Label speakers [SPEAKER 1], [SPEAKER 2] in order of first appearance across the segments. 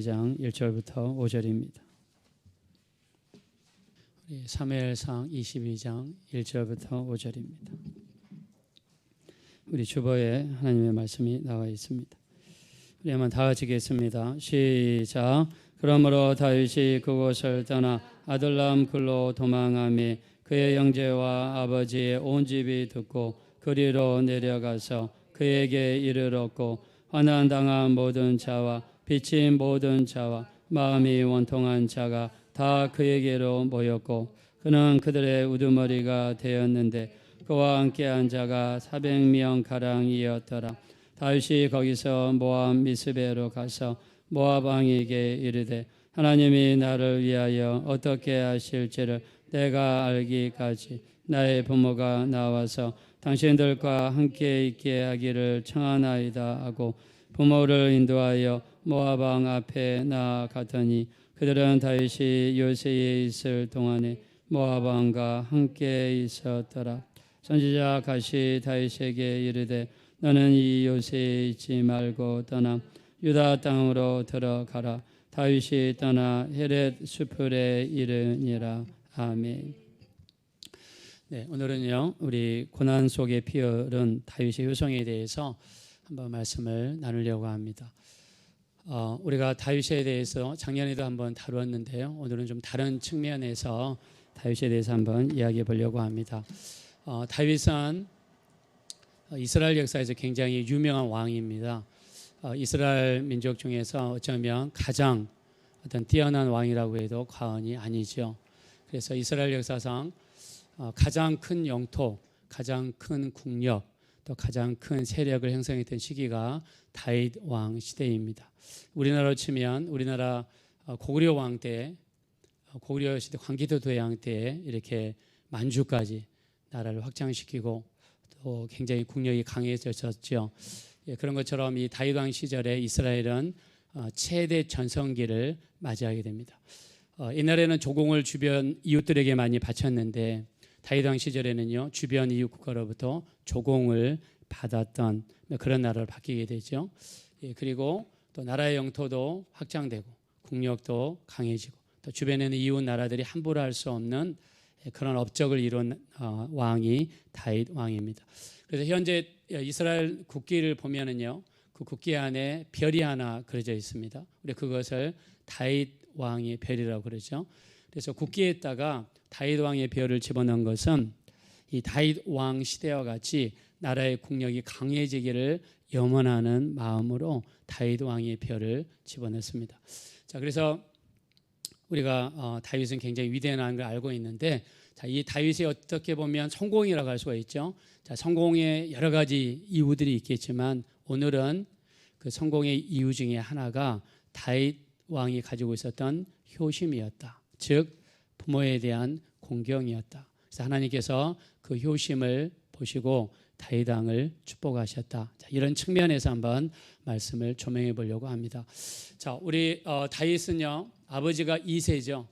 [SPEAKER 1] 2장 1절부터 5절입니다. 우리 사무엘상 22장 1절부터 5절입니다. 우리 주보에 하나님의 말씀이 나와 있습니다. 우리 한번 다 같이 읽겠습니다. 시작. 그러므로 다윗이 그곳을 떠나 아둘람 굴로 도망하며 그의 형제와 아버지의 온 집이 듣고 그리로 내려가서 그에게 이르렀고 환난당한 모든 자와 비친 모든 자와 마음이 원통한 자가 다 그에게로 모였고 그는 그들의 우두머리가 되었는데 그와 함께한 자가 400명 가량이었더라. 다윗이 거기서 모압 미스베로 가서 모압 왕에게 이르되 하나님이 나를 위하여 어떻게 하실지를 내가 알기까지 나의 부모가 나와서 당신들과 함께 있게 하기를 청하나이다 하고 부모를 인도하여 모압 왕 앞에 나아갔더니 그들은 다윗이 요새에 있을 동안에 모압 왕과 함께 있었더라. 선지자 갓이 다윗에게 이르되 너는 이 요새에 있지 말고 떠나 유다 땅으로 들어가라. 다윗이 떠나 헤렛 수풀에 이르니라. 아멘. 네, 오늘은요 우리 고난 속에 피어오른 다윗의 효성에 대해서 한번 말씀을 나누려고 합니다. 우리가 다윗에 대해서 작년에도 한번 다루었는데요. 오늘은 좀 다른 측면에서 다윗에 대해서 한번 이야기해 보려고 합니다. 다윗은 이스라엘 역사에서 굉장히 유명한 왕입니다. 이스라엘 민족 중에서 어쩌면 가장 어떤 뛰어난 왕이라고 해도 과언이 아니죠. 그래서 이스라엘 역사상 가장 큰 영토, 가장 큰 국력, 또 가장 큰 세력을 형성했던 시기가 다윗 왕 시대입니다. 우리나라로 치면 우리나라 고구려 왕 때, 고구려 시대 광기도 도양 때 이렇게 만주까지 나라를 확장시키고 또 굉장히 국력이 강해졌었죠. 그런 것처럼 이 다윗 왕 시절에 이스라엘은 최대 전성기를 맞이하게 됩니다. 옛날에는 조공을 주변 이웃들에게 많이 바쳤는데 다윗 왕 시절에는요 주변 이웃 국가로부터 조공을 받았던 그런 나라로 바뀌게 되죠. 그리고 또 나라의 영토도 확장되고 국력도 강해지고 또 주변에는 이웃 나라들이 함부로 할 수 없는 그런 업적을 이룬 왕이 다윗 왕입니다. 그래서 현재 이스라엘 국기를 보면은요 그 국기 안에 별이 하나 그려져 있습니다. 우리 그것을 다윗 왕의 별이라고 그러죠. 그래서 국기에다가 다윗 왕의 별을 집어넣은 것은 이 다윗 왕 시대와 같이 나라의 국력이 강해지기를 염원하는 마음으로 다윗 왕의 별을 집어넣습니다. 자, 그래서 우리가 다윗은 굉장히 위대한 걸 알고 있는데, 자, 이 다윗이 어떻게 보면 성공이라고 할 수가 있죠. 자, 성공의 여러 가지 이유들이 있겠지만 오늘은 그 성공의 이유 중에 하나가 다윗 왕이 가지고 있었던 효심이었다. 즉 부모에 대한 공경이었다. 그래서 하나님께서 그 효심을 보시고 다윗 왕을 축복하셨다. 자, 이런 측면에서 한번 말씀을 조명해 보려고 합니다. 자, 우리 다윗은요 아버지가 2세죠.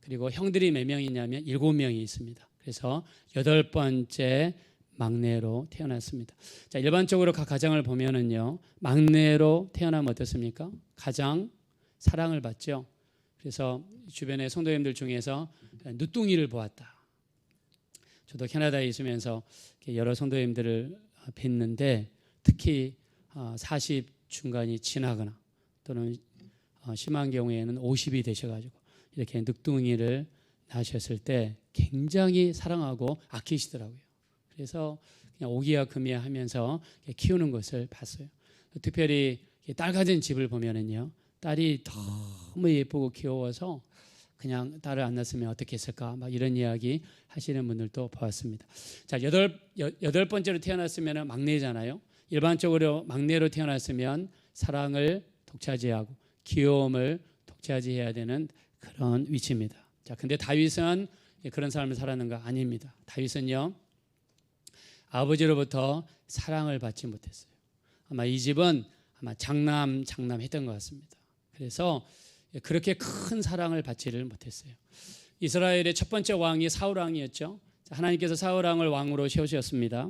[SPEAKER 1] 그리고 형들이 몇 명이냐면 7명이 있습니다. 그래서 8번째 막내로 태어났습니다. 자, 일반적으로 각 가정을 보면은요 막내로 태어나면 어떻습니까? 가장 사랑을 받죠. 그래서 주변의 성도님들 중에서 누뚱이를 보았다. 저도 캐나다에 있으면서 여러 성도님들을 뵀는데 특히 40 중간이 지나거나 또는 심한 경우에는 50이 되셔가지고 이렇게 늑둥이를 낳으셨을 때 굉장히 사랑하고 아끼시더라고요. 그래서 그냥 오기야 금이야 하면서 키우는 것을 봤어요. 특별히 딸 가진 집을 보면은요 딸이 너무 예쁘고 귀여워서 그냥 딸을 안 낳았으면 어떻게 했을까 막 이런 이야기 하시는 분들도 보았습니다. 자, 여덟 번째로 태어났으면 막내잖아요. 일반적으로 막내로 태어났으면 사랑을 독차지하고 귀여움을 독차지해야 되는 그런 위치입니다. 자, 근데 다윗은 그런 삶을 살았는가? 아닙니다. 다윗은요 아버지로부터 사랑을 받지 못했어요. 아마 이 집은 아마 장남했던 것 같습니다. 그래서 그렇게 큰 사랑을 받지를 못했어요. 이스라엘의 첫 번째 왕이 사울 왕이었죠. 하나님께서 사울 왕을 왕으로 세우셨습니다.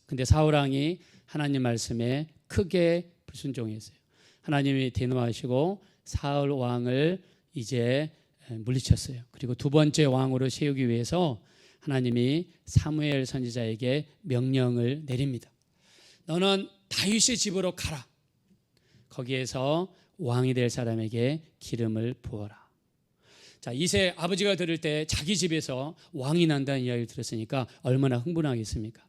[SPEAKER 1] 근데 사울 왕이 하나님 말씀에 크게 불순종했어요. 하나님이 대노하시고 사울 왕을 이제 물리쳤어요. 그리고 두 번째 왕으로 세우기 위해서 하나님이 사무엘 선지자에게 명령을 내립니다. 너는 다윗의 집으로 가라. 거기에서 왕이 될 사람에게 기름을 부어라. 자, 이세 아버지가 들을 때 자기 집에서 왕이 난다는 이야기를 들었으니까 얼마나 흥분하겠습니까?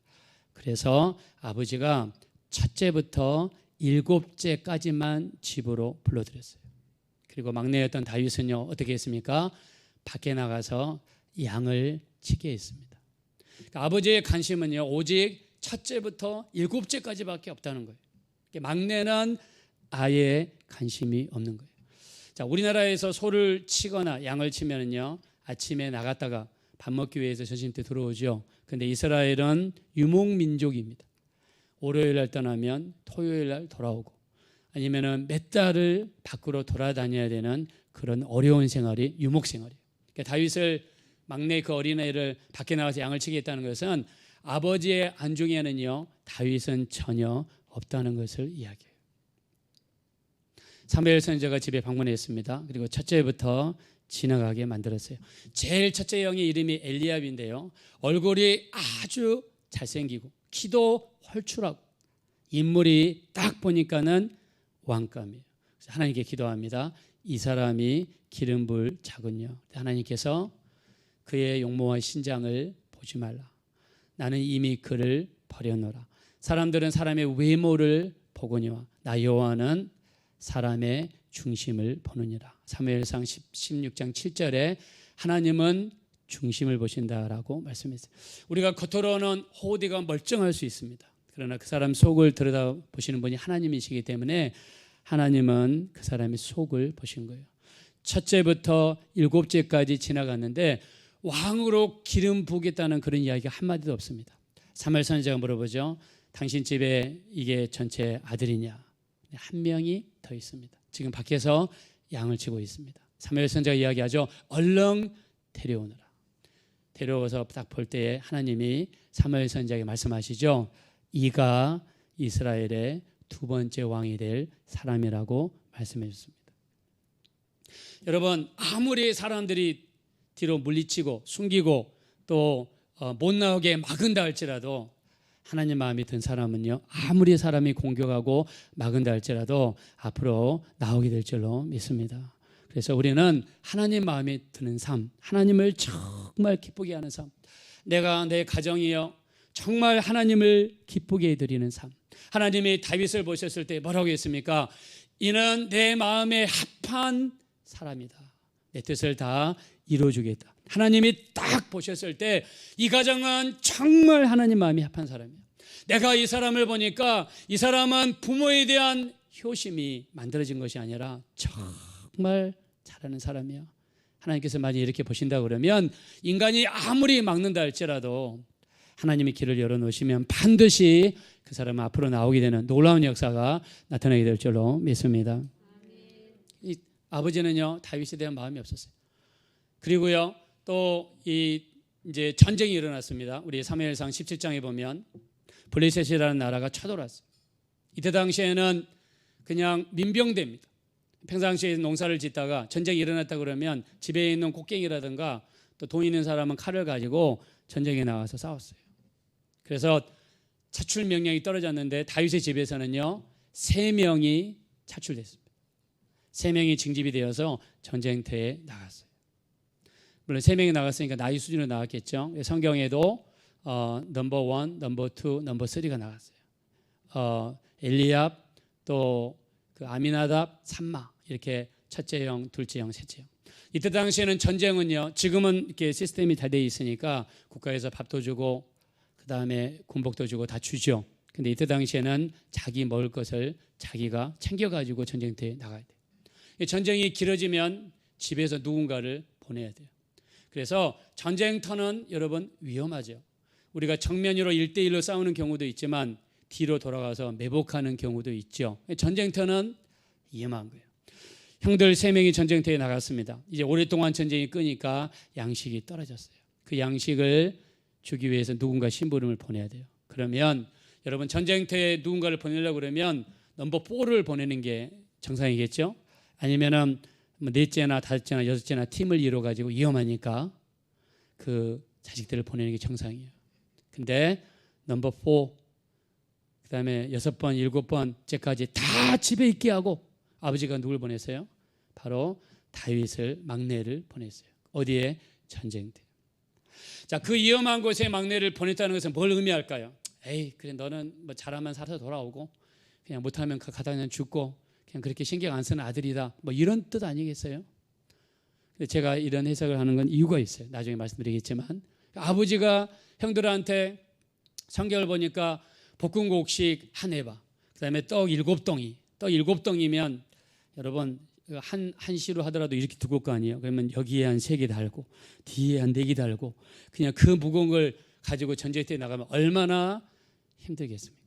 [SPEAKER 1] 그래서 아버지가 첫째부터 7째까지만 집으로 불러들였어요. 그리고 막내였던 다윗은요, 어떻게 했습니까? 밖에 나가서 양을 치게 했습니다. 그러니까 아버지의 관심은요, 오직 첫째부터 7째까지밖에 없다는 거예요. 막내는 아예 관심이 없는 거예요. 자, 우리나라에서 소를 치거나 양을 치면은요, 아침에 나갔다가 밥 먹기 위해서 점심 때 들어오죠. 근데 이스라엘은 유목민족입니다. 월요일 날 떠나면 토요일 날 돌아오고, 아니면은 몇 달을 밖으로 돌아다녀야 되는 그런 어려운 생활이 유목 생활이에요. 그러니까 다윗을 막내 그 어린아이를 밖에 나가서 양을 치게 했다는 것은 아버지의 안중에는요, 다윗은 전혀 없다는 것을 이야기해요. 사무엘 선지자가 집에 방문했습니다. 그리고 첫째부터 지나가게 만들었어요. 제일 첫째 형의 이름이 엘리압인데요, 얼굴이 아주 잘생기고 키도 헐출하고 인물이 딱 보니까는 왕감이에요. 그래서 하나님께 기도합니다. 이 사람이 기름 부을 자군요. 하나님께서 그의 용모와 신장을 보지 말라. 나는 이미 그를 버려놓으라. 사람들은 사람의 외모를 보거니와 나 여호와는 사람의 중심을 보느니라. 사무엘상 16장 7절에 하나님은 중심을 보신다라고 말씀했어요. 우리가 겉으로는 호디가 멀쩡할 수 있습니다. 그러나 그 사람 속을 들여다보시는 분이 하나님이시기 때문에 하나님은 그 사람의 속을 보신 거예요. 첫째부터 7째까지 지나갔는데 왕으로 기름 부겠다는 그런 이야기가 한마디도 없습니다. 사무엘 선지자가 물어보죠. 당신 집에 이게 전체 아들이냐? 한 명이 더 있습니다. 지금 밖에서 양을 치고 있습니다. 사무엘 선지자가 이야기하죠. 얼른 데려오너라. 데려와서 딱 볼 때에 하나님이 사무엘 선지자에게 말씀하시죠. 이가 이스라엘의 두 번째 왕이 될 사람이라고 말씀해 주셨습니다. 여러분, 아무리 사람들이 뒤로 물리치고 숨기고 또 못 나오게 막은다 할지라도 하나님 마음이 든 사람은요, 아무리 사람이 공격하고 막은다 할지라도 앞으로 나오게 될 줄로 믿습니다. 그래서 우리는 하나님 마음에 드는 삶, 하나님을 정말 기쁘게 하는 삶, 내가 내 가정이요 정말 하나님을 기쁘게 해드리는 삶. 하나님이 다윗을 보셨을 때 뭐라고 했습니까? 이는 내 마음에 합한 사람이다. 내 뜻을 다 이루어주겠다. 하나님이 딱 보셨을 때 이 가정은 정말 하나님 마음이 합한 사람이야. 내가 이 사람을 보니까 이 사람은 부모에 대한 효심이 만들어진 것이 아니라 정말 잘하는 사람이야. 하나님께서 만약 이렇게 보신다 그러면 인간이 아무리 막는다 할지라도 하나님이 길을 열어놓으시면 반드시 그 사람은 앞으로 나오게 되는 놀라운 역사가 나타나게 될 줄로 믿습니다. 이 아버지는요, 다윗에 대한 마음이 없었어요. 그리고요, 또 이제 전쟁이 일어났습니다. 우리 사무엘상 17장에 보면 블레셋이라는 나라가 쳐들어왔어요. 이때 당시에는 그냥 민병대입니다. 평상시에 농사를 짓다가 전쟁이 일어났다 그러면 집에 있는 곡괭이라든가 또 돈 있는 사람은 칼을 가지고 전쟁에 나와서 싸웠어요. 그래서 차출 명령이 떨어졌는데 다윗의 집에서는요 3명이 차출됐습니다. 3명이 징집이 되어서 전쟁터에 나갔어요. 물론 3명이 나갔으니까 나이 수준으로 나왔겠죠. 성경에도 넘버 1, 넘버 2, 넘버 3가 나갔어요. 엘리압, 또 그 아미나답, 삼마, 이렇게 첫째 형, 둘째 형, 셋째 형. 이때 당시에는 전쟁은요, 지금은 이렇게 시스템이 다 돼 있으니까 국가에서 밥도 주고 그 다음에 군복도 주고 다 주죠. 근데 이때 당시에는 자기 먹을 것을 자기가 챙겨가지고 전쟁터에 나가야 돼요. 전쟁이 길어지면 집에서 누군가를 보내야 돼요. 그래서 전쟁터는 여러분 위험하죠. 우리가 정면으로 1대1로 싸우는 경우도 있지만 뒤로 돌아가서 매복하는 경우도 있죠. 전쟁터는 위험한 거예요. 형들 3명이 전쟁터에 나갔습니다. 이제 오랫동안 전쟁이 끄니까 양식이 떨어졌어요. 그 양식을 주기 위해서 누군가 심부름을 보내야 돼요. 그러면 여러분 전쟁터에 누군가를 보내려고 그러면 넘버 4를 보내는 게 정상이겠죠. 아니면은 뭐 넷째나 다섯째나 여섯째나 팀을 이뤄 가지고 위험하니까 그 자식들을 보내는 게 정상이에요. 근데 넘버 4 그다음에 6번, 7번째까지 다 집에 있게 하고 아버지가 누굴 보냈어요? 바로 다윗을 막내를 보냈어요. 어디에? 전쟁터. 자, 그 위험한 곳에 막내를 보냈다는 것은 뭘 의미할까요? 에이, 그래 너는 뭐 잘하면 살아서 돌아오고 그냥 못하면 가다 그냥 죽고 그냥 그렇게 신경 안 쓰는 아들이다. 뭐 이런 뜻 아니겠어요? 제가 이런 해석을 하는 건 이유가 있어요. 나중에 말씀드리겠지만 아버지가 형들한테 성경을 보니까 볶음곡식 한 해바, 그다음에 떡 7덩이, 떡 7덩이면 여러분 한 시로 하더라도 이렇게 두꺼울 거 아니에요. 그러면 여기에 한 3개 달고 뒤에 한 4개 달고 그냥 그 무거운 걸 가지고 전쟁터에 나가면 얼마나 힘들겠습니까?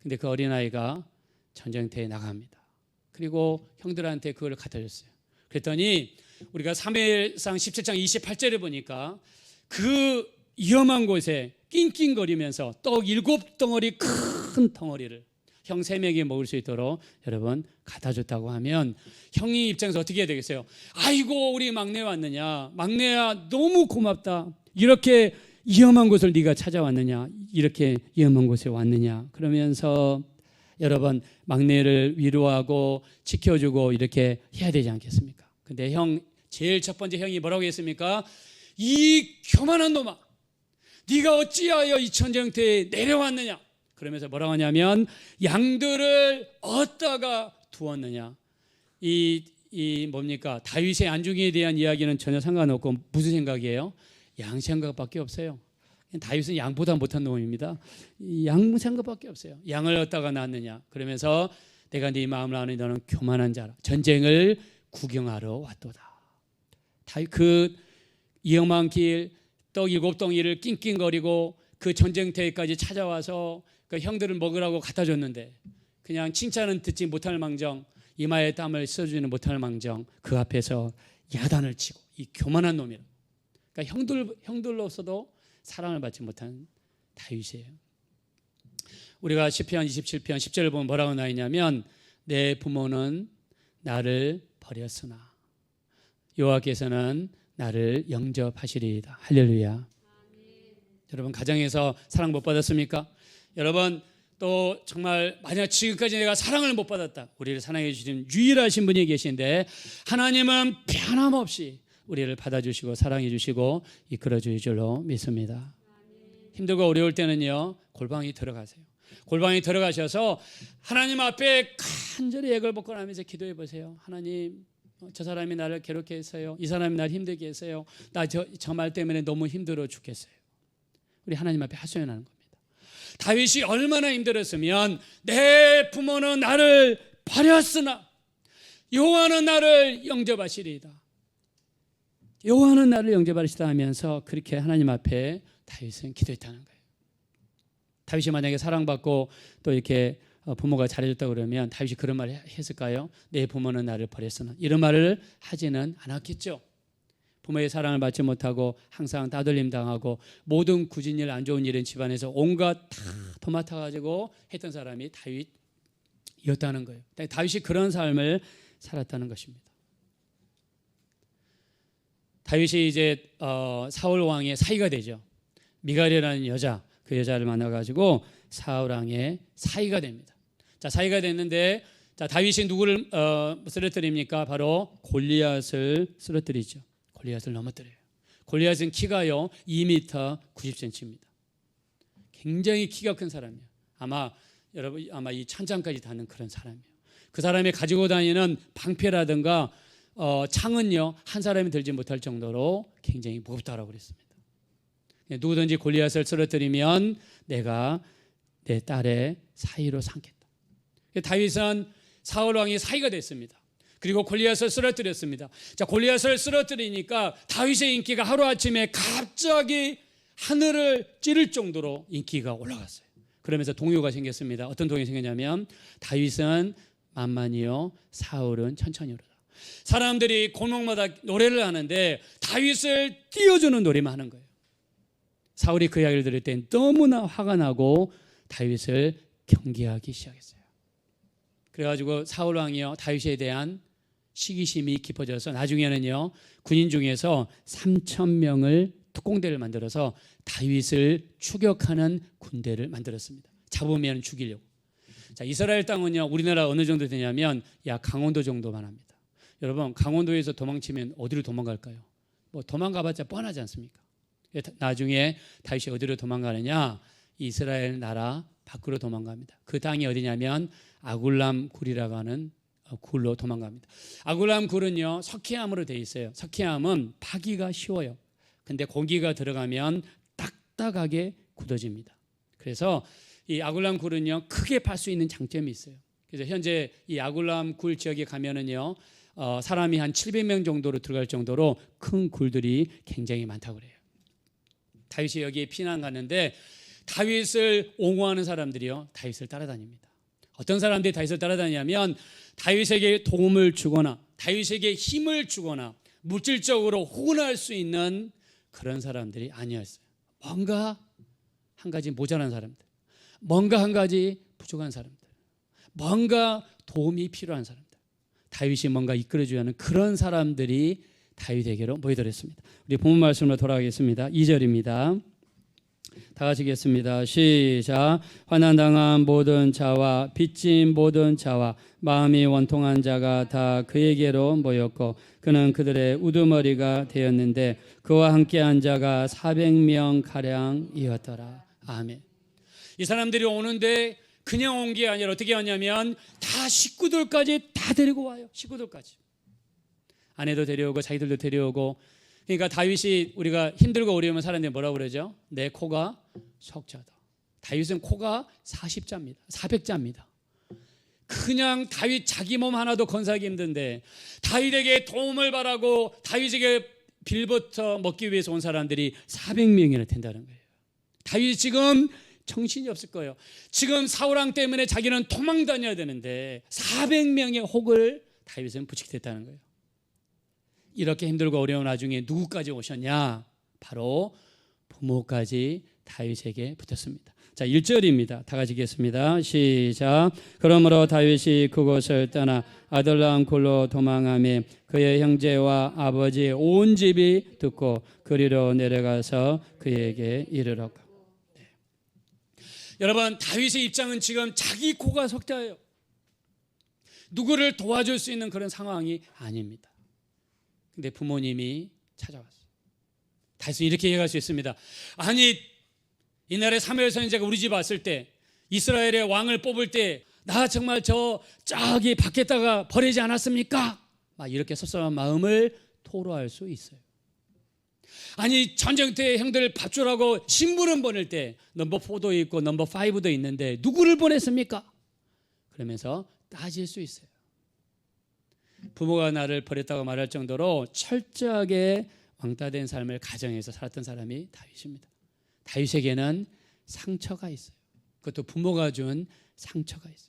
[SPEAKER 1] 근데 그 어린아이가 전쟁터에 나갑니다. 그리고 형들한테 그걸 갖다 줬어요. 그랬더니 우리가 사무엘상 17장 28절에 보니까 그 위험한 곳에 낑낑거리면서 떡 7덩어리 큰 덩어리를 형 3명이 먹을 수 있도록 여러분 갖다 줬다고 하면 형이 입장에서 어떻게 해야 되겠어요? 아이고 우리 막내 왔느냐, 막내야 너무 고맙다, 이렇게 위험한 곳을 네가 찾아왔느냐, 이렇게 위험한 곳에 왔느냐, 그러면서 여러분 막내를 위로하고 지켜주고 이렇게 해야 되지 않겠습니까? 근데 형 제일 첫 번째 형이 뭐라고 했습니까? 이 교만한 놈아, 네가 어찌하여 이 전쟁터에 내려왔느냐, 그러면서 뭐라고 하냐면 양들을 어디다가 두었느냐. 이 뭡니까? 다윗의 안중에 대한 이야기는 전혀 상관없고 무슨 생각이에요? 양 생각밖에 없어요. 다윗은 양보다 못한 놈입니다. 양 생각밖에 없어요. 양을 어디다가 놨느냐. 그러면서 내가 네 마음을 아는 너는 교만한 자라. 전쟁을 구경하러 왔도다. 그 위험한 길, 떡 7덩이를 낑낑거리고 그 전쟁터에까지 찾아와서 그 형들을 먹으라고 갖다 줬는데 그냥 칭찬은 듣지 못할 망정, 이마에 땀을 써주지는 못할 망정, 그 앞에서 야단을 치고 이 교만한 놈이라. 그러니까 형들로서도 사랑을 받지 못한 다윗이에요. 우리가 시편 27편 10절을 보면 뭐라고 나와 있냐면 내 부모는 나를 버렸으나 여호와께서는 나를 영접하시리이다. 할렐루야. 여러분 가정에서 사랑 못 받았습니까? 여러분 또 정말 만약 지금까지 내가 사랑을 못 받았다, 우리를 사랑해 주신 유일하신 분이 계신데 하나님은 변함없이 우리를 받아주시고 사랑해 주시고 이끌어 주실 줄로 믿습니다. 힘들고 어려울 때는요 골방에 들어가세요. 골방에 들어가셔서 하나님 앞에 간절히 애걸 복걸하면서 기도해 보세요. 하나님, 저 사람이 나를 괴롭게 했어요. 이 사람이 나를 힘들게 했어요. 나 저 말 때문에 너무 힘들어 죽겠어요. 우리 하나님 앞에 하소연하는 겁니다. 다윗이 얼마나 힘들었으면 내 부모는 나를 버렸으나 여호와는 나를 영접하시리이다. 여호와는 나를 영접하시다 하면서 그렇게 하나님 앞에 다윗은 기도했다는 거예요. 다윗이 만약에 사랑받고 또 이렇게 부모가 잘해줬다 그러면 다윗이 그런 말을 했을까요? 내 부모는 나를 버렸으나, 이런 말을 하지는 않았겠죠. 부모의 사랑을 받지 못하고 항상 따돌림 당하고 모든 굳은 일, 안 좋은 일은 집안에서 온갖 다 도맡아가지고 했던 사람이 다윗이었다는 거예요. 다윗이 그런 삶을 살았다는 것입니다. 다윗이 이제 사울 왕의 사위가 되죠. 미갈이라는 여자, 그 여자를 만나가지고 사울 왕의 사위가 됩니다. 자, 사위가 됐는데, 자, 다윗이 누구를 쓰러뜨립니까? 바로 골리앗을 쓰러뜨리죠. 골리앗을 넘어뜨려요. 골리앗은 키가요 2m 90cm입니다. 굉장히 키가 큰 사람이에요. 여러분 아마 이 천장까지 닿는 그런 사람이에요. 그 사람이 가지고 다니는 방패라든가 창은요 한 사람이 들지 못할 정도로 굉장히 무겁다라고 그랬습니다. 누구든지 골리앗을 쓰러뜨리면 내가 내 딸의 사위로 삼겠다. 다윗은 사울 왕의 사위가 됐습니다. 그리고 골리앗을 쓰러뜨렸습니다. 자, 골리앗을 쓰러뜨리니까 다윗의 인기가 하루아침에 갑자기 하늘을 찌를 정도로 인기가 올라갔어요. 그러면서 동요가 생겼습니다. 어떤 동요가 생겼냐면 다윗은 만만히요 사울은 천천히 오르다. 사람들이 골목마다 노래를 하는데 다윗을 띄워주는 노래만 하는 거예요. 사울이 그 이야기를 들을 때 너무나 화가 나고 다윗을 경계하기 시작했어요. 그래가지고 사울 왕이요 다윗에 대한 시기심이 깊어져서 나중에는요 군인 중에서 3,000명을 특공대를 만들어서 다윗을 추격하는 군대를 만들었습니다. 잡으면 죽이려고. 자, 이스라엘 땅은요 우리나라 어느 정도 되냐면 강원도 정도만 합니다. 여러분 강원도에서 도망치면 어디로 도망갈까요? 뭐 도망가봤자 뻔하지 않습니까? 나중에 다윗이 어디로 도망가느냐? 이스라엘 나라 밖으로 도망갑니다. 그 땅이 어디냐면 아굴람 굴이라고 하는 굴로 도망갑니다. 아굴람 굴은요 석회암으로 되어 있어요. 석회암은 파기가 쉬워요. 근데 고기가 들어가면 딱딱하게 굳어집니다. 그래서 이 아굴람 굴은요 크게 팔 수 있는 장점이 있어요. 그래서 현재 이 아굴람 굴 지역에 가면은요 사람이 한 700명 정도로 들어갈 정도로 큰 굴들이 굉장히 많다고 그래요. 다윗이 여기에 피난 갔는데 다윗을 옹호하는 사람들이요 다윗을 따라다닙니다. 어떤 사람들이 다윗을 따라다니냐면 다윗에게 도움을 주거나 다윗에게 힘을 주거나 물질적으로 호응할 수 있는 그런 사람들이 아니었어요. 뭔가 한 가지 모자란 사람들, 뭔가 한 가지 부족한 사람들, 뭔가 도움이 필요한 사람들, 다윗이 뭔가 이끌어줘야 하는 그런 사람들이 다윗에게로 모여들었습니다. 우리 본문 말씀으로 돌아가겠습니다. 2절입니다. 다 같이 읽겠습니다. 시작. 환난당한 모든 자와 빚진 모든 자와 마음이 원통한 자가 다 그에게로 모였고 그는 그들의 우두머리가 되었는데 그와 함께한 자가 400명 가량이었더라. 아멘. 이 사람들이 오는데 그냥 온 게 아니라 어떻게 왔냐면 다 식구들까지 다 데리고 와요. 식구들까지. 아내도 데려오고 자기들도 데려오고. 그러니까 다윗이 우리가 힘들고 어려우면 사람들이 뭐라고 그러죠? 내 코가 석자다. 다윗은 코가 40자입니다. 400자입니다. 그냥 다윗 자기 몸 하나도 건사하기 힘든데 다윗에게 도움을 바라고 다윗에게 빌부터 먹기 위해서 온 사람들이 400명이나 된다는 거예요. 다윗이 지금 정신이 없을 거예요. 지금 사울왕 때문에 자기는 도망 다녀야 되는데 400명의 혹을 다윗은 부치게 됐다는 거예요. 이렇게 힘들고 어려운 와중에 누구까지 오셨냐? 바로 부모까지 다윗에게 붙었습니다. 자, 1절입니다. 다 같이 읽겠습니다. 시작. 그러므로 다윗이 그곳을 떠나 아들람 굴로 도망하며 그의 형제와 아버지의 온 집이 듣고 그리로 내려가서 그에게 이르렀고. 네. 여러분, 다윗의 입장은 지금 자기 코가 석자예요. 누구를 도와줄 수 있는 그런 상황이 아닙니다. 근데 부모님이 찾아왔어요. 다윗은 이렇게 얘기할 수 있습니다. 아니, 이날에 사무엘 선지자가 우리 집 왔을 때 이스라엘의 왕을 뽑을 때 나 정말 저기 밖에다가 버리지 않았습니까? 막 이렇게 섭섭한 마음을 토로할 수 있어요. 아니, 전쟁 때 형들 밥 주라고 신부름 보낼 때 넘버 4도 있고 넘버 5도 있는데 누구를 보냈습니까? 그러면서 따질 수 있어요. 부모가 나를 버렸다고 말할 정도로 철저하게 왕따된 삶을 가정에서 살았던 사람이 다윗입니다. 다윗에게는 상처가 있어요. 그것도 부모가 준 상처가 있어요.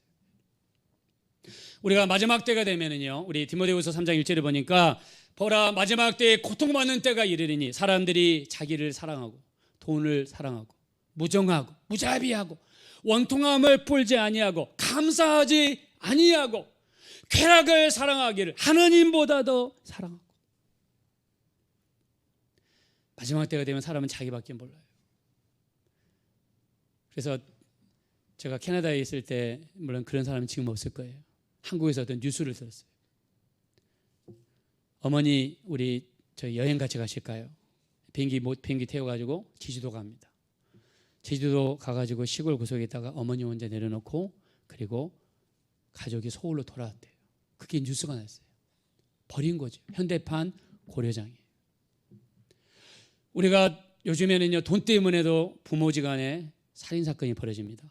[SPEAKER 1] 우리가 마지막 때가 되면은요, 우리 디모데후서 3장 1절에 보니까 보라 마지막 때에 고통받는 때가 이르리니 사람들이 자기를 사랑하고 돈을 사랑하고 무정하고 무자비하고 원통함을 풀지 아니하고 감사하지 아니하고 쾌락을 사랑하기를 하느님보다도 사랑하고. 마지막 때가 되면 사람은 자기밖에 몰라요. 그래서 제가 캐나다에 있을 때 물론 그런 사람은 지금 없을 거예요. 한국에서 어떤 뉴스를 들었어요. 어머니 저희 여행 같이 가실까요? 비행기 태워가지고 제주도 갑니다. 제주도 가가지고 시골 구석에 있다가 어머니 혼자 내려놓고 그리고 가족이 서울로 돌아왔대요. 그게 뉴스가 났어요. 버린 거죠. 현대판 고려장이에요. 우리가 요즘에는요 돈 때문에도 부모지간에 살인사건이 벌어집니다.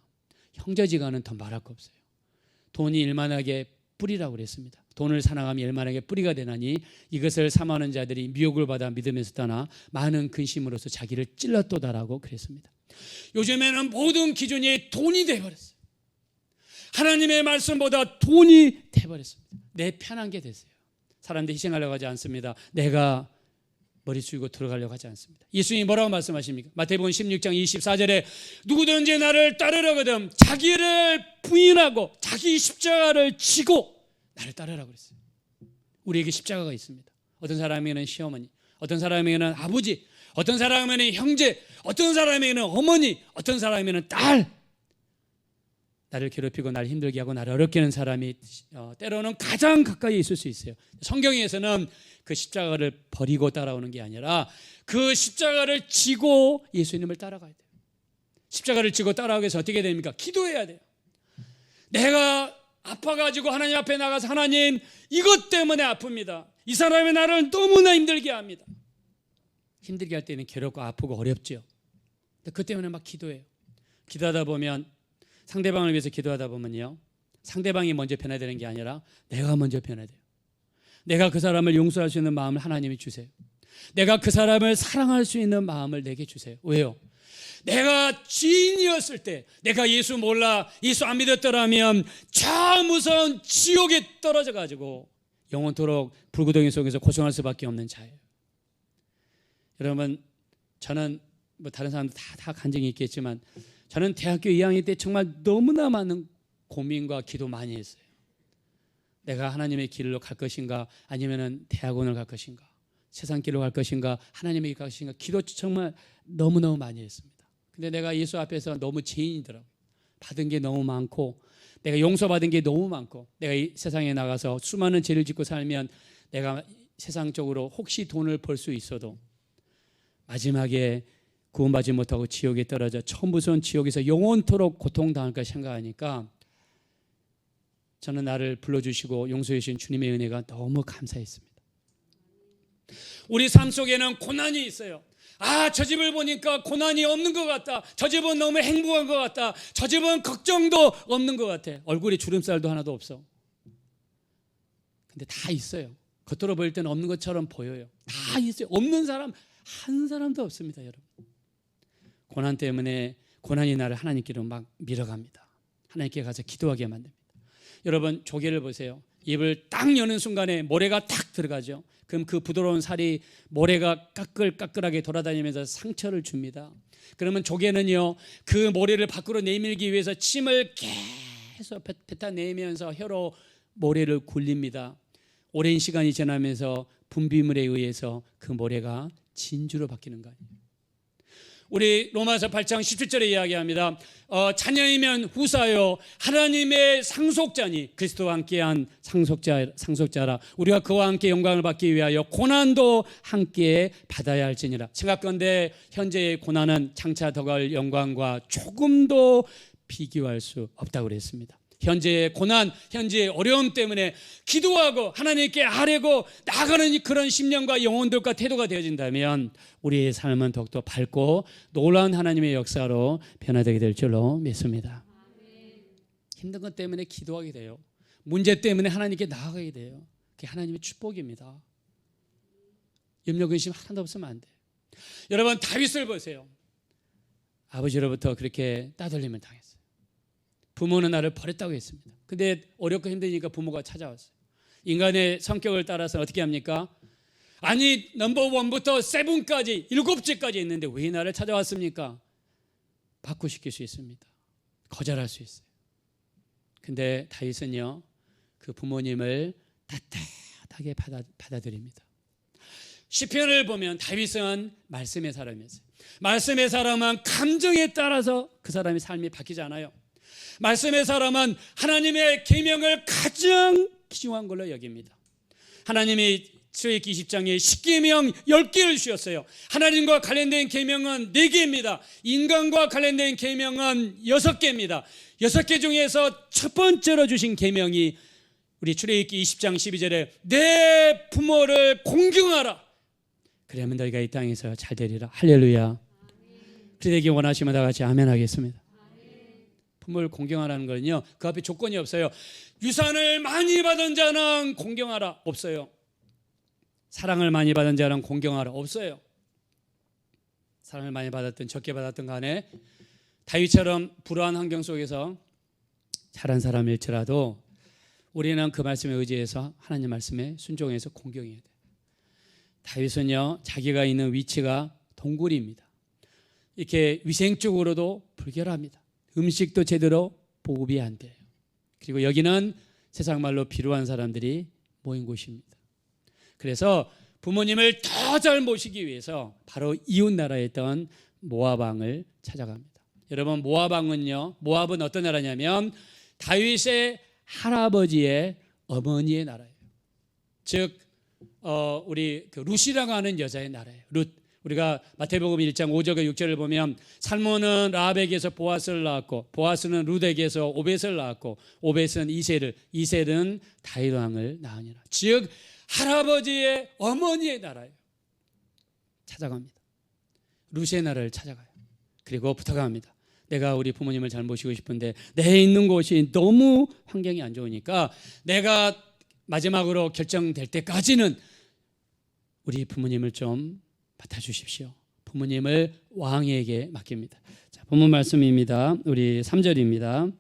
[SPEAKER 1] 형제지간은 더 말할 거 없어요. 돈이 일만하게 뿌리라고 그랬습니다. 돈을 사랑하면 일만하게 뿌리가 되나니 이것을 삼하는 자들이 미혹을 받아 믿음에서 떠나 많은 근심으로서 자기를 찔렀도다라고 그랬습니다. 요즘에는 모든 기준이 돈이 돼버렸어요. 하나님의 말씀보다 돈이 돼버렸습니다. 내 편한 게 됐어요. 사람들이 희생하려고 하지 않습니다. 내가 머리 숙이고 들어가려고 하지 않습니다. 예수님이 뭐라고 말씀하십니까? 마태복음 16장 24절에 누구든지 나를 따르려거든 자기를 부인하고 자기 십자가를 지고 나를 따르라고 그랬어요. 우리에게 십자가가 있습니다. 어떤 사람에게는 시어머니, 어떤 사람에게는 아버지, 어떤 사람에게는 형제, 어떤 사람에게는 어머니, 어떤 사람에게는 딸. 나를 괴롭히고 나를 힘들게 하고 나를 어렵게 하는 사람이 때로는 가장 가까이 있을 수 있어요. 성경에서는 그 십자가를 버리고 따라오는 게 아니라 그 십자가를 지고 예수님을 따라가야 돼요. 십자가를 지고 따라가기 위해서 어떻게 됩니까? 기도해야 돼요. 내가 아파가지고 하나님 앞에 나가서 하나님 이것 때문에 아픕니다. 이 사람이 나를 너무나 힘들게 합니다. 힘들게 할 때는 괴롭고 아프고 어렵죠. 그 때문에 막 기도해요. 기도하다 보면 상대방을 위해서 기도하다 보면요, 상대방이 먼저 변해야 되는 게 아니라 내가 먼저 변해야 돼요. 내가 그 사람을 용서할 수 있는 마음을 하나님이 주세요. 내가 그 사람을 사랑할 수 있는 마음을 내게 주세요. 왜요? 내가 죄인이었을 때, 내가 예수 몰라 예수 안 믿었더라면 저 무서운 지옥에 떨어져 가지고 영원토록 불구덩이 속에서 고생할 수밖에 없는 자예요. 여러분, 저는 뭐 다른 사람도 다 간증이 있겠지만 저는 대학교 2학년 때 정말 너무나 많은 고민과 기도 많이 했어요. 내가 하나님의 길로 갈 것인가, 아니면 대학원을 갈 것인가, 세상 길로 갈 것인가, 하나님의 길 갈 것인가, 기도 정말 너무너무 많이 했습니다. 근데 내가 예수 앞에서 너무 죄인이더라고요. 받은 게 너무 많고, 내가 용서받은 게 너무 많고, 내가 이 세상에 나가서 수많은 죄를 짓고 살면 내가 세상적으로 혹시 돈을 벌 수 있어도 마지막에 구원받지 못하고 지옥에 떨어져 처음 무서운 지옥에서 영원토록 고통당할 까 생각하니까 저는 나를 불러주시고 용서해 주신 주님의 은혜가 너무 감사했습니다. 우리 삶 속에는 고난이 있어요. 아, 저 집을 보니까 고난이 없는 것 같다. 저 집은 너무 행복한 것 같다. 저 집은 걱정도 없는 것 같아. 얼굴에 주름살도 하나도 없어. 근데 다 있어요. 겉으로 보일 때는 없는 것처럼 보여요. 다 있어요. 없는 사람 한 사람도 없습니다, 여러분. 고난 때문에 고난이 나를 하나님께로 막 밀어갑니다. 하나님께 가서 기도하게 만듭니다. 여러분, 조개를 보세요. 입을 딱 여는 순간에 모래가 탁 들어가죠. 그럼 그 부드러운 살이 모래가 까끌까끌하게 돌아다니면서 상처를 줍니다. 그러면 조개는요, 그 모래를 밖으로 내밀기 위해서 침을 계속 뱉어내면서 혀로 모래를 굴립니다. 오랜 시간이 지나면서 분비물에 의해서 그 모래가 진주로 바뀌는 거예요. 우리 로마서 8장 17절에 이야기합니다. 자녀이면 후사요 하나님의 상속자니 그리스도와 함께한 상속자라. 우리가 그와 함께 영광을 받기 위하여 고난도 함께 받아야 할지니라. 생각건대 현재의 고난은 장차 더갈 영광과 조금도 비교할 수 없다고 그랬습니다. 현재의 고난, 현재의 어려움 때문에 기도하고 하나님께 아뢰고 나아가는 그런 심령과 영혼들과 태도가 되어진다면 우리의 삶은 더욱더 밝고 놀라운 하나님의 역사로 변화되게 될 줄로 믿습니다. 힘든 것 때문에 기도하게 돼요. 문제 때문에 하나님께 나아가게 돼요. 그게 하나님의 축복입니다. 염려 근심 하나도 없으면 안 돼요. 여러분, 다윗을 보세요. 아버지로부터 그렇게 따돌림을 당했어요. 부모는 나를 버렸다고 했습니다. 근데 어렵고 힘드니까 부모가 찾아왔어요. 인간의 성격을 따라서 어떻게 합니까? 아니, 넘버 1부터 7까지 7째까지 있는데 왜 나를 찾아왔습니까? 바꾸시킬 수 있습니다. 거절할 수 있어요. 근데 다윗은요, 그 부모님을 따뜻하게 받아들입니다. 시편을 보면 다윗은 말씀의 사람이었어요. 말씀의 사람은 감정에 따라서 그 사람의 삶이 바뀌지 않아요. 말씀의 사람은 하나님의 계명을 가장 귀중한 걸로 여깁니다. 하나님이 출애굽기 20장에 10계명 10개를 주셨어요. 하나님과 관련된 계명은 4개입니다. 인간과 관련된 계명은 6개입니다. 6개 중에서 첫 번째로 주신 계명이 우리 출애굽기 20장 12절에 내 부모를 공경하라. 그러면 너희가 이 땅에서 잘 되리라. 할렐루야. 그러기 원하시면 다 같이 아멘 하겠습니다. 부모를 공경하라는 거는요, 그 앞에 조건이 없어요. 유산을 많이 받은 자는 공경하라. 없어요. 사랑을 많이 받은 자는 공경하라. 없어요. 사랑을 많이 받았든 적게 받았든 간에 다윗처럼 불우한 환경 속에서 잘한 사람일지라도 우리는 그 말씀에 의지해서 하나님 말씀에 순종해서 공경해야 돼요. 다윗은요, 자기가 있는 위치가 동굴입니다. 이렇게 위생적으로도 불결합니다. 음식도 제대로 보급이 안 돼요. 그리고 여기는 세상 말로 비루한 사람들이 모인 곳입니다. 그래서 부모님을 더 잘 모시기 위해서 바로 이웃 나라에 있던 모압 왕을 찾아갑니다. 여러분, 모압은 어떤 나라냐면 다윗의 할아버지의 어머니의 나라예요. 즉 우리 룻이라고 하는 여자의 나라예요. 룻. 우리가 마태복음 1장 5절과 6절을 보면 살몬은 라합에게서 보아스를 낳았고 보아스는 룻에게서 오벳을 낳았고 오벳은 이셀은 다윗 왕을 낳으니라. 즉 할아버지의 어머니의 나라예요. 찾아갑니다. 룻의 나라를 찾아가요. 그리고 부탁합니다. 내가 우리 부모님을 잘 모시고 싶은데 내 있는 곳이 너무 환경이 안 좋으니까 내가 마지막으로 결정될 때까지는 우리 부모님을 좀 맡아주십시오. 부모님을 왕에게 맡깁니다. 자, 본문 말씀입니다. 우리 3절입니다.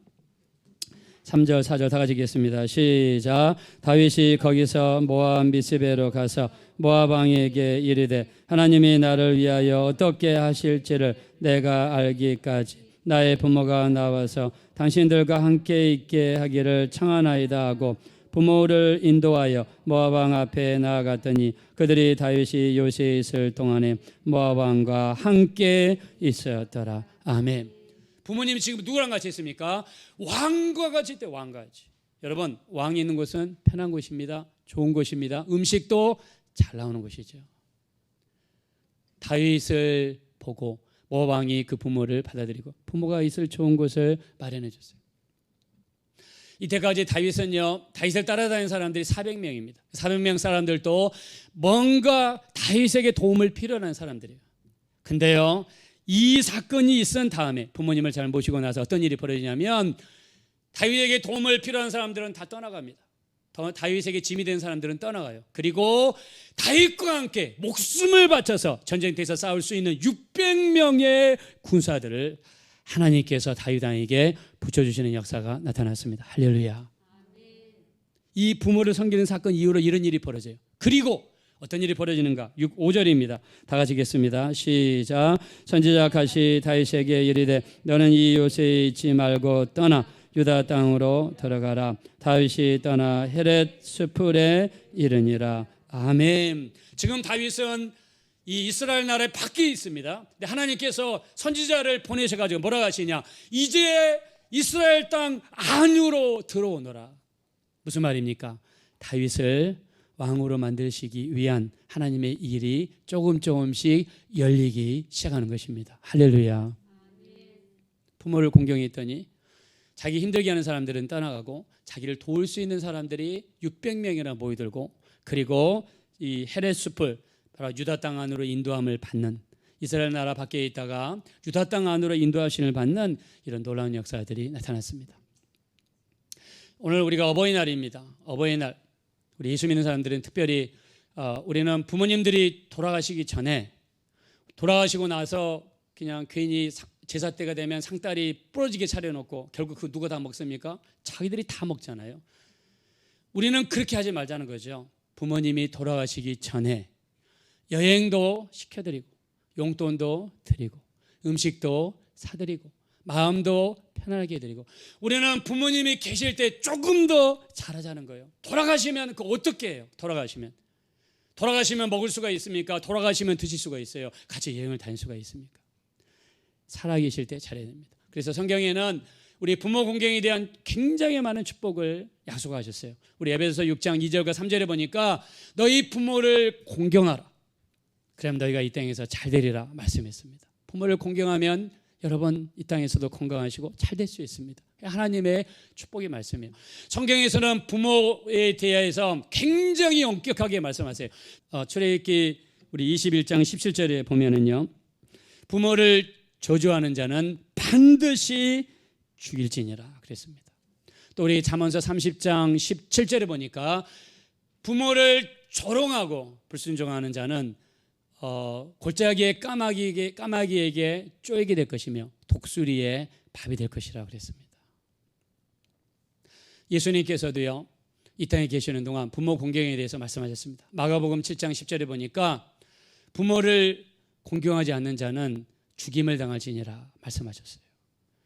[SPEAKER 1] 3절 4절 다 같이 읽겠습니다. 시작. 다윗이 거기서 모압 미스베로 가서 모압 왕에게 이르되 하나님이 나를 위하여 어떻게 하실지를 내가 알기까지 나의 부모가 나와서 당신들과 함께 있게 하기를 청하나이다 하고 부모를 인도하여 모압 왕 앞에 나아갔더니 그들이 다윗이 요새에 있을 동안에 모압 왕과 함께 있었더라. 아멘. 부모님이 지금 누구랑 같이 있습니까? 왕과 같이 있대. 왕과 같이. 여러분, 왕이 있는 곳은 편한 곳입니다. 좋은 곳입니다. 음식도 잘 나오는 곳이죠. 다윗을 보고 모압 왕이 그 부모를 받아들이고 부모가 있을 좋은 곳을 마련해 줬어요. 이때까지 다윗을 따라다니는 사람들이 400명입니다. 400명 사람들도 뭔가 다윗에게 도움을 필요한 사람들이에요. 근데요, 이 사건이 있은 다음에 부모님을 잘 모시고 나서 어떤 일이 벌어지냐면 다윗에게 도움을 필요한 사람들은 다 떠나갑니다. 다윗에게 짐이 된 사람들은 떠나가요. 그리고 다윗과 함께 목숨을 바쳐서 전쟁터에서 싸울 수 있는 600명의 군사들을 하나님께서 다윗 왕에게 붙여주시는 역사가 나타났습니다. 할렐루야. 이 부모를 섬기는 사건 이후로 이런 일이 벌어져요. 그리고 어떤 일이 벌어지는가? 5절입니다. 다 같이 읽겠습니다. 시작. 선지자 갓이 다윗에게 이르되 너는 이 요새에 있지 말고 떠나 유다 땅으로 들어가라. 다윗이 떠나 헤렛 수풀에 이르니라. 아멘. 지금 다윗은 이 이스라엘 나라의 밖에 있습니다. 근데 하나님께서 선지자를 보내셔가지고 뭐라고 하시냐? 이제 이스라엘 땅 안으로 들어오너라. 무슨 말입니까? 다윗을 왕으로 만드시기 위한 하나님의 일이 조금씩 열리기 시작하는 것입니다. 할렐루야. 부모를 공경했더니 자기 힘들게 하는 사람들은 떠나가고 자기를 도울 수 있는 사람들이 600명이나 모이들고 그리고 이 헤렛 숲을 바로 유다 땅 안으로 인도함을 받는 이스라엘 나라 밖에 있다가 유다 땅 안으로 인도하심을 받는 이런 놀라운 역사들이 나타났습니다. 오늘 우리가 어버이날입니다. 어버이날 우리 예수 믿는 사람들은 특별히 우리는 부모님들이 돌아가시기 전에 돌아가시고 나서 그냥 괜히 제사 때가 되면 상다리 부러지게 차려놓고 결국 그 누가 다 먹습니까? 자기들이 다 먹잖아요. 우리는 그렇게 하지 말자는 거죠. 부모님이 돌아가시기 전에 여행도 시켜드리고 용돈도 드리고 음식도 사드리고 마음도 편안하게 해드리고 우리는 부모님이 계실 때 조금 더 잘하자는 거예요. 돌아가시면 그 어떻게 해요? 돌아가시면 먹을 수가 있습니까? 돌아가시면 드실 수가 있어요. 같이 여행을 다닐 수가 있습니까? 살아계실 때 잘해야 됩니다. 그래서 성경에는 우리 부모 공경에 대한 굉장히 많은 축복을 약속하셨어요. 우리 에베소서 6장 2절과 3절에 보니까 너희 부모를 공경하라. 그럼 너희가 이 땅에서 잘 되리라 말씀했습니다. 부모를 공경하면 여러분 이 땅에서도 건강하시고 잘 될 수 있습니다. 하나님의 축복의 말씀이에요. 성경에서는 부모에 대해서 굉장히 엄격하게 말씀하세요. 출애굽기 우리 21장 17절에 보면은요, 부모를 저주하는 자는 반드시 죽일지니라 그랬습니다. 또 우리 잠언서 30장 17절에 보니까 부모를 조롱하고 불순종하는 자는 골짜기의 까마귀에게 쪼이게 될 것이며 독수리의 밥이 될 것이라 그랬습니다. 예수님께서도요 이 땅에 계시는 동안 부모 공경에 대해서 말씀하셨습니다. 마가복음 7장 10절에 보니까 부모를 공경하지 않는 자는 죽임을 당할지니라 말씀하셨어요.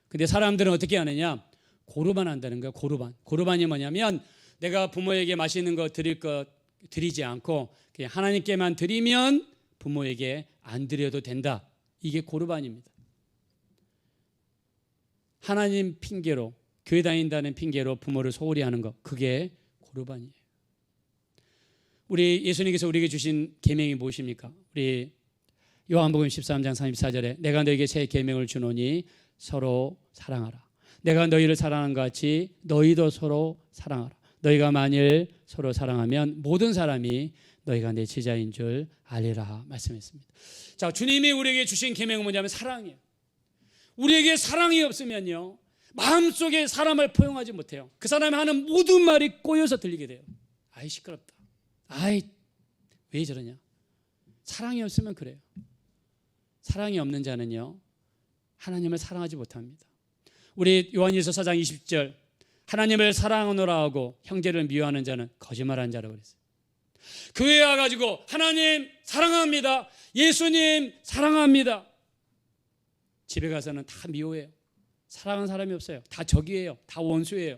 [SPEAKER 1] 근데 사람들은 어떻게 하느냐? 고르반 한다는 거예요. 고르반이 뭐냐면 내가 부모에게 맛있는 거 드릴 것 드리지 않고 그냥 하나님께만 드리면 부모에게 안 드려도 된다. 이게 고르반입니다. 하나님 핑계로, 교회 다닌다는 핑계로 부모를 소홀히 하는 것, 그게 고르반이에요. 우리 예수님께서 우리에게 주신 계명이 무엇입니까? 우리 요한복음 13장 34절에 내가 너에게 새 계명을 주노니 서로 사랑하라. 내가 너희를 사랑한 것 같이 너희도 서로 사랑하라. 너희가 만일 서로 사랑하면 모든 사람이 너희가 내 제자인 줄 알리라 말씀했습니다. 자, 주님이 우리에게 주신 계명은 뭐냐면 사랑이에요. 우리에게 사랑이 없으면요, 마음속에 사람을 포용하지 못해요. 그 사람이 하는 모든 말이 꼬여서 들리게 돼요. 아이 시끄럽다. 아이 왜 저러냐. 사랑이 없으면 그래요. 사랑이 없는 자는요, 하나님을 사랑하지 못합니다. 우리 요한일서 4장 20절, 하나님을 사랑하노라 하고 형제를 미워하는 자는 거짓말하는 자라고 그랬어요. 교회에 와가지고 하나님 사랑합니다, 예수님 사랑합니다, 집에 가서는 다 미워해요. 사랑하는 사람이 없어요. 다 적이에요. 다 원수예요.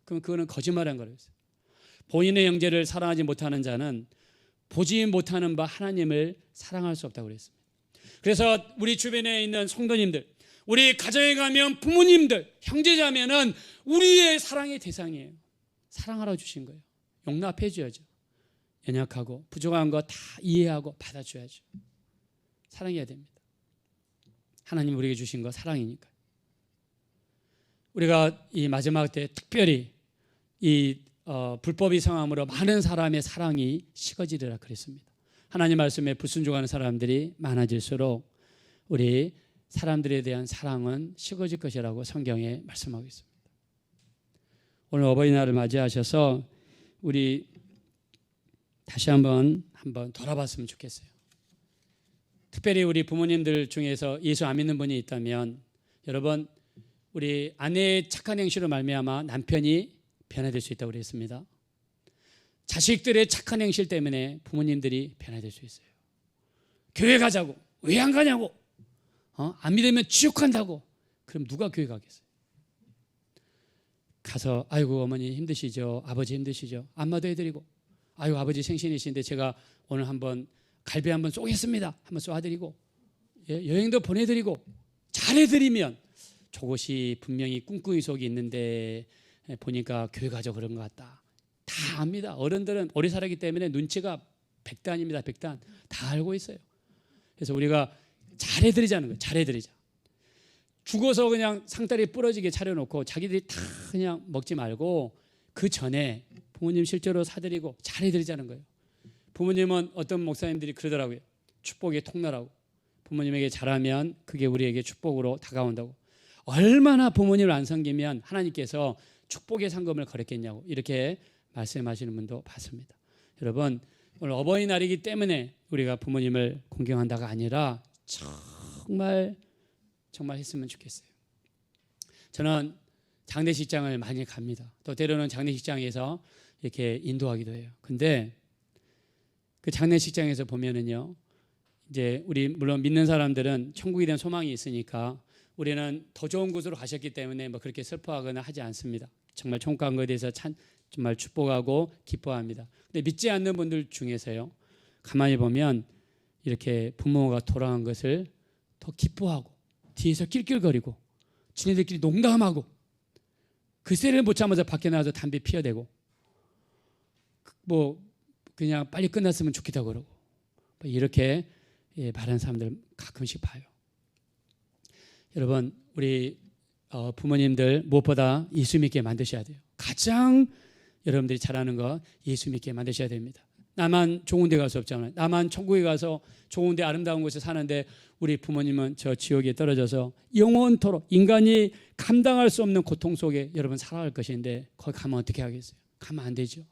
[SPEAKER 1] 그럼 그거는 거짓말한 거라고 했어요. 본인의 형제를 사랑하지 못하는 자는 보지 못하는 바 하나님을 사랑할 수 없다고 그랬습니다. 그래서 우리 주변에 있는 성도님들, 우리 가정에 가면 부모님들, 형제자매는 우리의 사랑의 대상이에요. 사랑하라 주신 거예요. 용납해 줘야죠. 연약하고 부족한 거 다 이해하고 받아줘야죠. 사랑해야 됩니다. 하나님 우리에게 주신 거 사랑이니까. 우리가 이 마지막 때 특별히 이 불법이 성함으로 많은 사람의 사랑이 식어지리라 그랬습니다. 하나님 말씀에 불순종하는 사람들이 많아질수록 우리 사람들에 대한 사랑은 식어질 것이라고 성경에 말씀하고 있습니다. 오늘 어버이날을 맞이하셔서 우리 다시 한번 돌아봤으면 좋겠어요. 특별히 우리 부모님들 중에서 예수 안 믿는 분이 있다면, 여러분, 우리 아내의 착한 행실로 말미암아 남편이 변화될 수 있다고 그랬습니다. 자식들의 착한 행실 때문에 부모님들이 변화될 수 있어요. 교회 가자고, 왜 안 가냐고, 안 믿으면 지옥 간다고. 그럼 누가 교회 가겠어요? 가서 아이고 어머니 힘드시죠, 아버지 힘드시죠, 안마도 해드리고, 아이고 아버지 생신이신데 제가 오늘 한번 갈비 한번 쏘겠습니다, 한번 쏘아드리고, 여행도 보내드리고 잘해드리면 저것이 분명히 꿍꿍이 속이 있는데 보니까 교회 가죠 그런 것 같다. 다 압니다. 어른들은 오래 살았기 때문에 눈치가 백단입니다. 백단. 다 알고 있어요. 그래서 우리가 잘해드리자는 거예요. 잘해드리자. 죽어서 그냥 상다리 부러지게 차려놓고 자기들이 다 그냥 먹지 말고 그 전에 부모님 실제로 사드리고 잘해드리자는 거예요. 부모님은 어떤 목사님들이 그러더라고요. 축복의 통로라고. 부모님에게 잘하면 그게 우리에게 축복으로 다가온다고. 얼마나 부모님을 안 섬기면 하나님께서 축복의 상금을 거렸겠냐고 이렇게 말씀하시는 분도 봤습니다. 여러분, 오늘 어버이날이기 때문에 우리가 부모님을 공경한다가 아니라 정말 했으면 좋겠어요. 저는 장례식장을 많이 갑니다. 또 때로는 장례식장에서 이렇게 인도하기도 해요. 근데 그 장례식장에서 보면은요, 이제 우리 물론 믿는 사람들은 천국에 대한 소망이 있으니까 우리는 더 좋은 곳으로 가셨기 때문에 뭐 그렇게 슬퍼하거나 하지 않습니다. 정말 천국 간 것에 대해서 정말 축복하고 기뻐합니다. 근데 믿지 않는 분들 중에서요, 가만히 보면 이렇게 부모가 돌아간 것을 더 기뻐하고 뒤에서 낄낄거리고 지네들끼리 농담하고 그새를 못 참아서 밖에 나가서 담배 피워대고 뭐 그냥 빨리 끝났으면 좋겠다고 그러고 이렇게 말하는 사람들 가끔씩 봐요. 여러분, 우리 부모님들 무엇보다 예수 믿게 만드셔야 돼요. 가장 여러분들이 잘하는 거 예수 믿게 만드셔야 됩니다. 나만 좋은 데 갈 수 없잖아요. 나만 천국에 가서 좋은 데 아름다운 곳에 사는데 우리 부모님은 저 지옥에 떨어져서 영원토록 인간이 감당할 수 없는 고통 속에 여러분 살아갈 것인데 거기 가면 어떻게 하겠어요? 가면 안 되죠.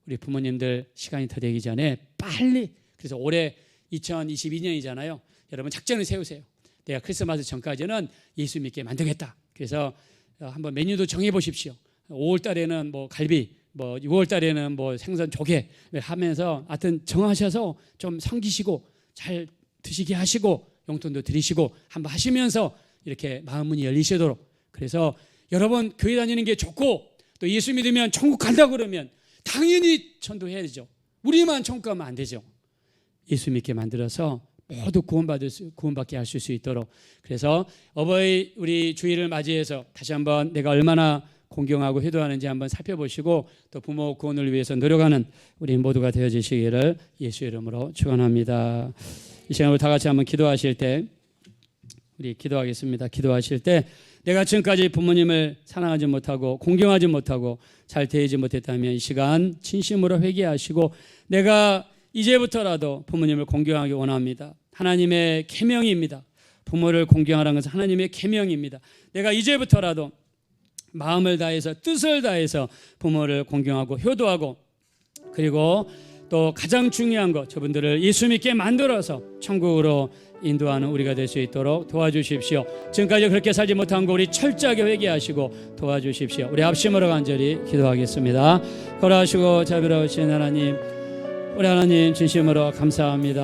[SPEAKER 1] 우리 부모님들 시간이 더 되기 전에 빨리, 그래서 올해 2022년이잖아요. 여러분 작전을 세우세요. 내가 크리스마스 전까지는 예수 믿게 만들겠다. 그래서 한번 메뉴도 정해 보십시오. 5월 달에는 뭐 갈비, 뭐 6월 달에는 뭐 생선 조개 하면서 하여튼 정하셔서 좀 섬기시고 잘 드시게 하시고 용돈도 드리시고 한번 하시면서 이렇게 마음문이 열리시도록. 그래서 여러분 교회 다니는 게 좋고 또 예수 믿으면 천국 간다고 그러면 당연히 전도해야 되죠. 우리만 천국 가면 안 되죠. 예수 믿게 만들어서 모두 구원받게 하실 수 있도록. 그래서 어버이 우리 주일을 맞이해서 다시 한번 내가 얼마나 공경하고 효도하는지 한번 살펴보시고 또 부모 구원을 위해서 노력하는 우리 모두가 되어주시기를 예수 이름으로 축원합니다. 이 시간으로 다 같이 한번 기도하실 때 우리 기도하겠습니다. 기도하실 때 내가 지금까지 부모님을 사랑하지 못하고 공경하지 못하고 잘 대하지 못했다면 이 시간 진심으로 회개하시고 내가 이제부터라도 부모님을 공경하기 원합니다. 하나님의 계명입니다. 부모를 공경하라는 것은 하나님의 계명입니다. 내가 이제부터라도 마음을 다해서 뜻을 다해서 부모를 공경하고 효도하고 그리고 또 가장 중요한 것 저분들을 예수 믿게 만들어서 천국으로 인도하는 우리가 될 수 있도록 도와주십시오. 지금까지 그렇게 살지 못한 거 우리 철저하게 회개하시고 도와주십시오. 우리 합심으로 간절히 기도하겠습니다. 거라하시고 자비로우신 하나님, 우리 하나님 진심으로 감사합니다.